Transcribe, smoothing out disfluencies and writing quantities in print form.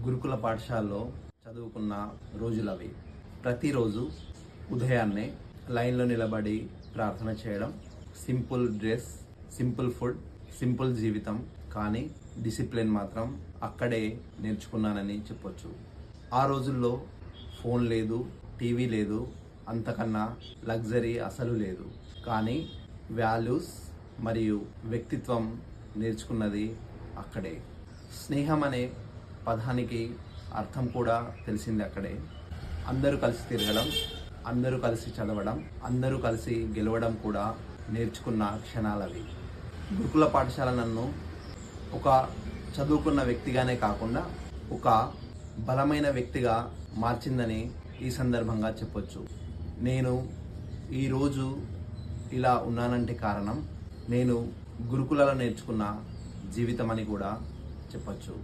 గురుకుల పాఠశాలలో చదువుకున్న రోజులవి. ప్రతిరోజు ఉదయాన్నే లైన్లో నిలబడి ప్రార్థన చేయడం, simple dress, simple food, simple జీవితం, కానీ డిసిప్లిన్ మాత్రం అక్కడే నేర్చుకున్నానని చెప్పొచ్చు. ఆ రోజుల్లో ఫోన్ లేదు, టీవీ లేదు, అంతకన్నా లగ్జరీ అసలు లేదు. కానీ వాల్యూస్ మరియు వ్యక్తిత్వం నేర్చుకున్నది అక్కడే. స్నేహం అనే పదానికి అర్థం కూడా తెలిసింది అక్కడే. అందరూ కలిసి తిరగడం, అందరూ కలిసి చదవడం, అందరూ కలిసి గెలవడం కూడా నేర్చుకున్న క్షణాలవి. గురుకుల పాఠశాల నన్ను ఒక చదువుకున్న వ్యక్తిగానే కాకుండా ఒక బలమైన వ్యక్తిగా మార్చిందని ఈ సందర్భంగా చెప్పొచ్చు. నేను ఈరోజు ఇలా ఉన్నానంటే కారణం నేను గురుకులలో నేర్చుకున్న జీవితం అని కూడా చెప్పొచ్చు.